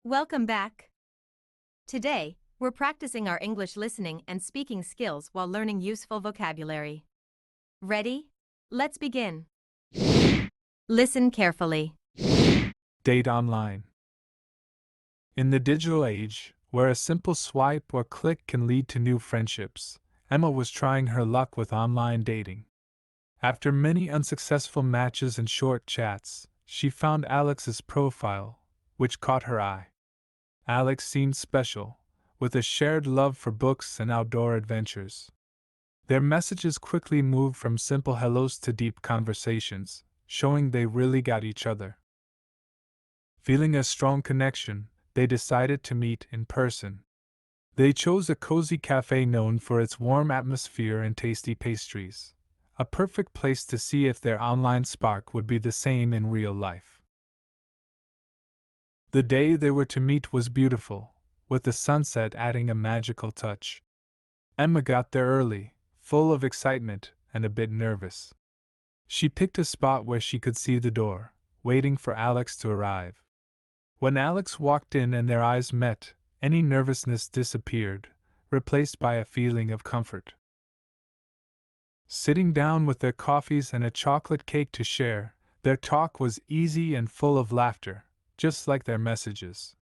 Welcome back. Today, we're practicing our English listening and speaking skills while learning useful vocabulary. Ready? Let's begin. Listen carefully. Date online. In the digital age, where a simple swipe or click can lead to new friendships, Emma was trying her luck with online dating. After many unsuccessful matches and short chats, she found Alex's profile, which caught her eye. Alex seemed special, with a shared love for books and outdoor adventures. Their messages quickly moved from simple hellos to deep conversations, showing they really got each other. Feeling a strong connection, they decided to meet in person. They chose a cozy cafe known for its warm atmosphere and tasty pastries, a perfect place to see if their online spark would be the same in real life. The day they were to meet was beautiful, with the sunset adding a magical touch. Emma got there early, full of excitement and a bit nervous. She picked a spot where she could see the door, waiting for Alex to arrive. When Alex walked in and their eyes met, any nervousness disappeared, replaced by a feeling of comfort. Sitting down with their coffees and a chocolate cake to share, their talk was easy and full of laughter, just like their messages.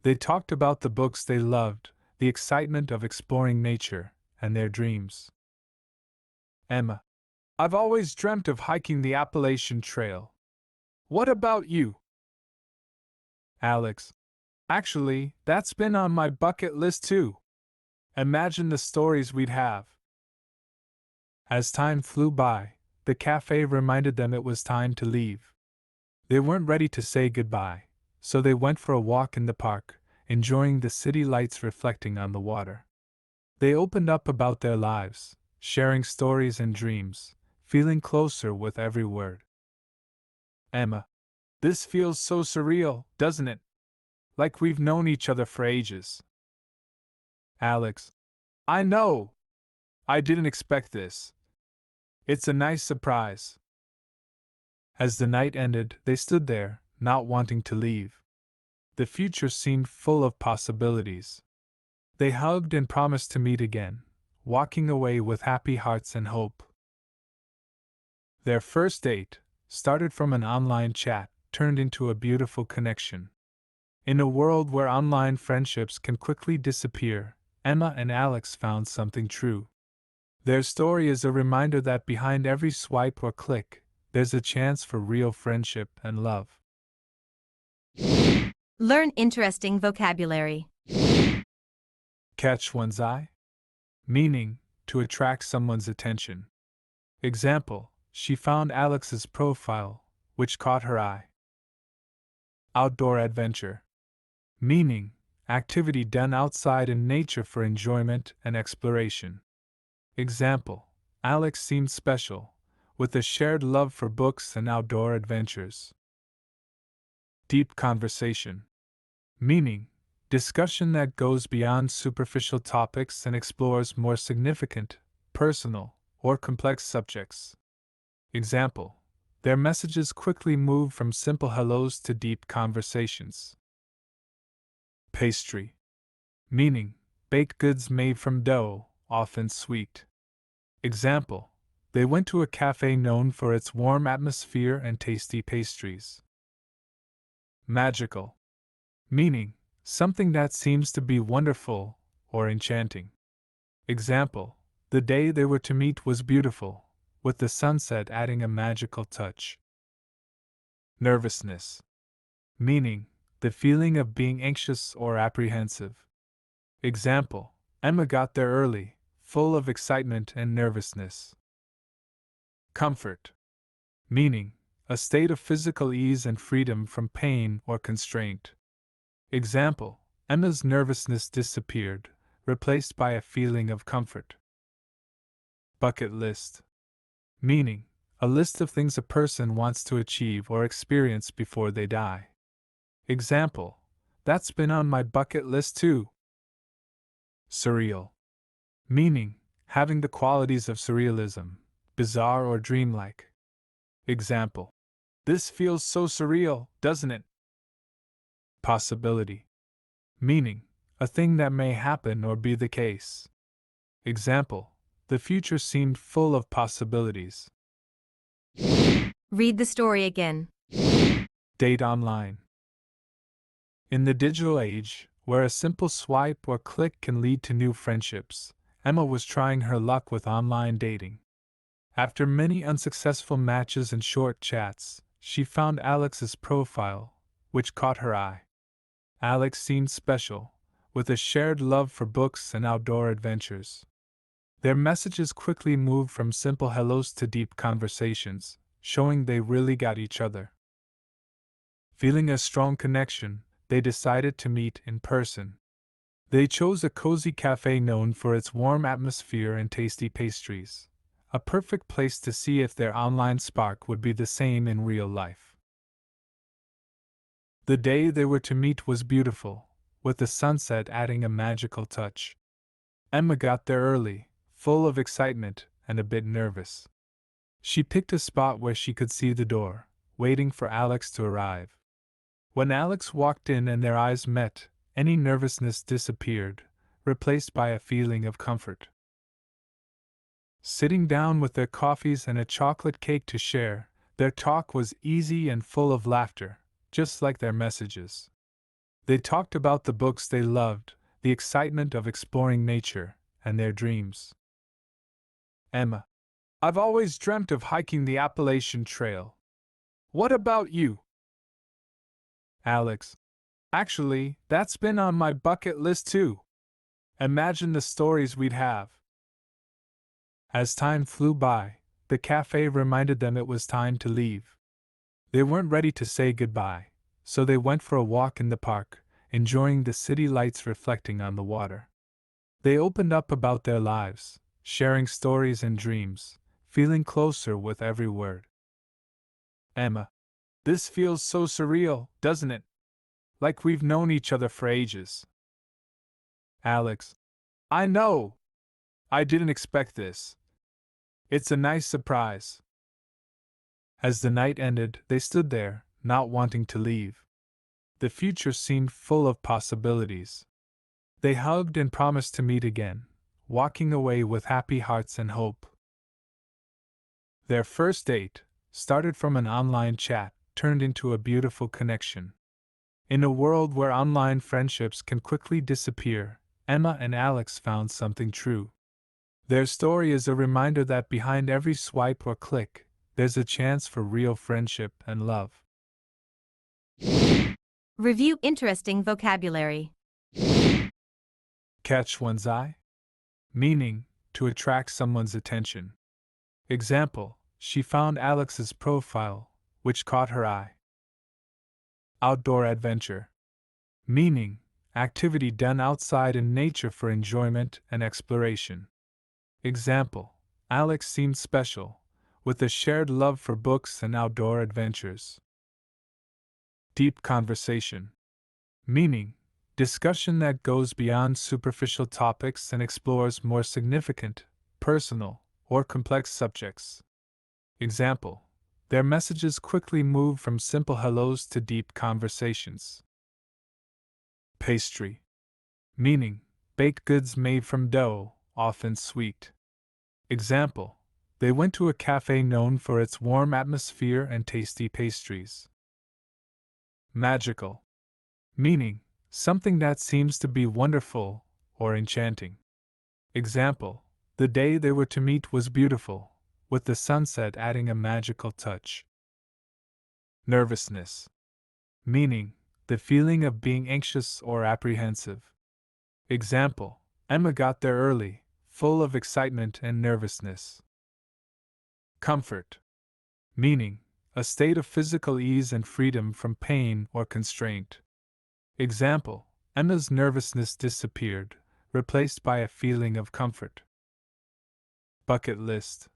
They talked about the books they loved, the excitement of exploring nature, and their dreams. Emma: I've always dreamt of hiking the Appalachian Trail. What about you? Alex: Actually, that's been on my bucket list too. Imagine the stories we'd have. As time flew by, the cafe reminded them it was time to leave. They weren't ready to say goodbye, so they went for a walk in the park, enjoying the city lights reflecting on the water. They opened up about their lives, sharing stories and dreams, feeling closer with every word. Emma: This feels so surreal, doesn't it? Like we've known each other for ages. Alex: I know! I didn't expect this. It's a nice surprise. As the night ended, they stood there, not wanting to leave. The future seemed full of possibilities. They hugged and promised to meet again, walking away with happy hearts and hope. Their first date, started from an online chat, turned into a beautiful connection. In a world where online friendships can quickly disappear, Emma and Alex found something true. Their story is a reminder that behind every swipe or click, there's a chance for real friendship and love. Learn interesting vocabulary. Catch one's eye? Meaning, to attract someone's attention. Example: she found Alex's profile, which caught her eye. Outdoor adventure. Meaning, activity done outside in nature for enjoyment and exploration. Example: Alex seemed special, with a shared love for books and outdoor adventures. Deep conversation. Meaning, discussion that goes beyond superficial topics and explores more significant, personal, or complex subjects. Example: their messages quickly moved from simple hellos to deep conversations. Pastry. Meaning, baked goods made from dough, often sweet. Example: they went to a cafe known for its warm atmosphere and tasty pastries. Magical. Meaning, something that seems to be wonderful or enchanting. Example: the day they were to meet was beautiful, with the sunset adding a magical touch. Nervousness. Meaning, the feeling of being anxious or apprehensive. Example: Emma got there early, full of excitement and nervousness. Comfort. Meaning, a state of physical ease and freedom from pain or constraint. Example: Emma's nervousness disappeared, replaced by a feeling of comfort. Bucket list. Meaning, a list of things a person wants to achieve or experience before they die. Example: that's been on my bucket list too. Surreal. Meaning, having the qualities of surrealism, bizarre or dreamlike. Example: this feels so surreal, doesn't it? Possibility. meaning a thing that may happen or be the case. Example, the future seemed full of possibilities. Read the story again. Date online. In the digital age, where a simple swipe or click can lead to new friendships, Emma was trying her luck with online dating. After many unsuccessful matches and short chats, she found Alex's profile, which caught her eye. Alex seemed special, with a shared love for books and outdoor adventures. Their messages quickly moved from simple hellos to deep conversations, showing they really got each other. Feeling a strong connection, they decided to meet in person. They chose a cozy cafe known for its warm atmosphere and tasty pastries, a perfect place to see if their online spark would be the same in real life. The day they were to meet was beautiful, with the sunset adding a magical touch. Emma got there early, full of excitement and a bit nervous. She picked a spot where she could see the door, waiting for Alex to arrive. When Alex walked in and their eyes met, any nervousness disappeared, replaced by a feeling of comfort. Sitting down with their coffees and a chocolate cake to share, their talk was easy and full of laughter, just like their messages. They talked about the books they loved, the excitement of exploring nature, and their dreams. Emma: I've always dreamt of hiking the Appalachian Trail. What about you? Alex: Actually, that's been on my bucket list too. Imagine the stories we'd have. As time flew by, the cafe reminded them it was time to leave. They weren't ready to say goodbye, so they went for a walk in the park, enjoying the city lights reflecting on the water. They opened up about their lives, sharing stories and dreams, feeling closer with every word. Emma: This feels so surreal, doesn't it? Like we've known each other for ages. Alex: I know! I didn't expect this. It's a nice surprise. As the night ended, they stood there, not wanting to leave. The future seemed full of possibilities. They hugged and promised to meet again, walking away with happy hearts and hope. Their first date, started from an online chat, turned into a beautiful connection. In a world where online friendships can quickly disappear, Emma and Alex found something true. Their story is a reminder that behind every swipe or click, there's a chance for real friendship and love. Review interesting vocabulary. Catch one's eye? Meaning, to attract someone's attention. Example, she found Alex's profile, which caught her eye. Outdoor adventure. Meaning, activity done outside in nature for enjoyment and exploration. Example, Alex seemed special, with a shared love for books and outdoor adventures. Deep conversation. Meaning, discussion that goes beyond superficial topics and explores more significant, personal, or complex subjects. Example, their messages quickly move from simple hellos to deep conversations. Pastry. Meaning, baked goods made from dough, often sweet. Example, they went to a cafe known for its warm atmosphere and tasty pastries. Magical. Meaning, something that seems to be wonderful or enchanting. Example, the day they were to meet was beautiful, with the sunset adding a magical touch. Nervousness. Meaning, the feeling of being anxious or apprehensive. Example, Emma got there early, full of excitement and nervousness. Comfort. Meaning, a state of physical ease and freedom from pain or constraint. Example, Emma's nervousness disappeared, replaced by a feeling of comfort. Bucket list.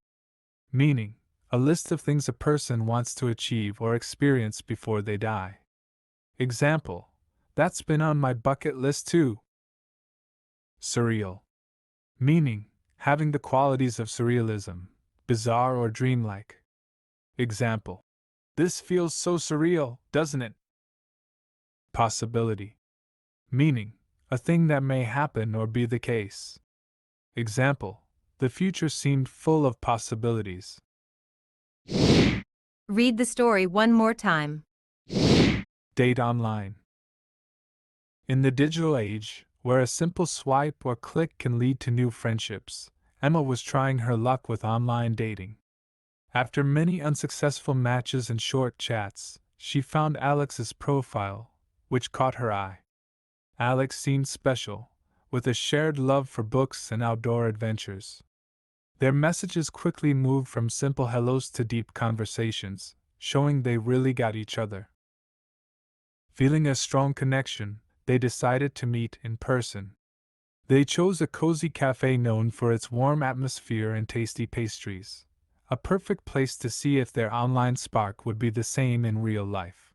Meaning, a list of things a person wants to achieve or experience before they die. Example, that's been on my bucket list too. Surreal. Meaning, having the qualities of surrealism, bizarre or dreamlike. Example, this feels so surreal, doesn't it? Possibility. meaning, a thing that may happen or be the case. Example, the future seemed full of possibilities. Read the story one more time. Date online. In the digital age, where a simple swipe or click can lead to new friendships, Emma was trying her luck with online dating. After many unsuccessful matches and short chats, she found Alex's profile, which caught her eye. Alex seemed special, with a shared love for books and outdoor adventures. Their messages quickly moved from simple hellos to deep conversations, showing they really got each other. Feeling a strong connection, they decided to meet in person. They chose a cozy cafe known for its warm atmosphere and tasty pastries, a perfect place to see if their online spark would be the same in real life.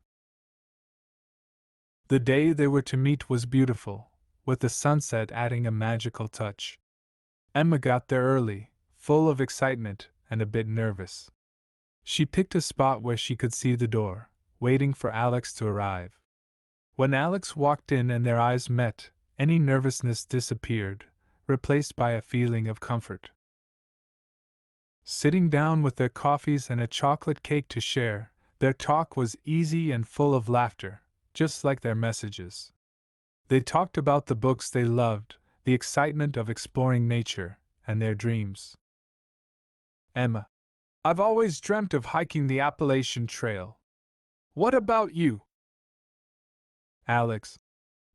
The day they were to meet was beautiful, with the sunset adding a magical touch. Emma got there early, full of excitement and a bit nervous. She picked a spot where she could see the door, waiting for Alex to arrive. When Alex walked in and their eyes met, any nervousness disappeared, replaced by a feeling of comfort. Sitting down with their coffees and a chocolate cake to share, their talk was easy and full of laughter, just like their messages. They talked about the books they loved, the excitement of exploring nature, and their dreams. Emma: I've always dreamt of hiking the Appalachian Trail. What about you? Alex: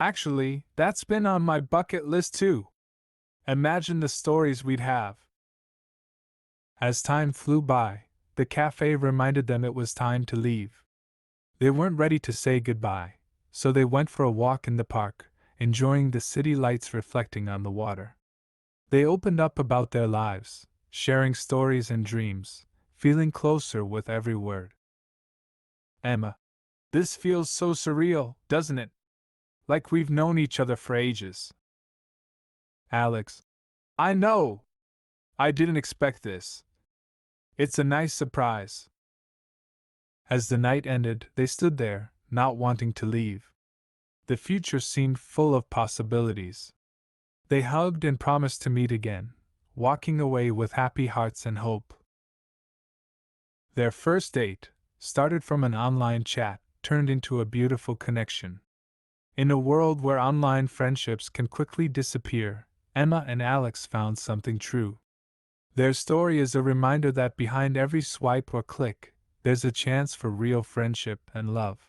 Actually, that's been on my bucket list too. Imagine the stories we'd have. As time flew by, the cafe reminded them it was time to leave. They weren't ready to say goodbye, so they went for a walk in the park, enjoying the city lights reflecting on the water. They opened up about their lives, sharing stories and dreams, feeling closer with every word. Emma: This feels so surreal, doesn't it? Like we've known each other for ages. Alex: I know! I didn't expect this. It's a nice surprise. As the night ended, they stood there, not wanting to leave. The future seemed full of possibilities. They hugged and promised to meet again, walking away with happy hearts and hope. Their first date, started from an online chat, turned into a beautiful connection. In a world where online friendships can quickly disappear, Emma and Alex found something true. Their story is a reminder that behind every swipe or click, there's a chance for real friendship and love.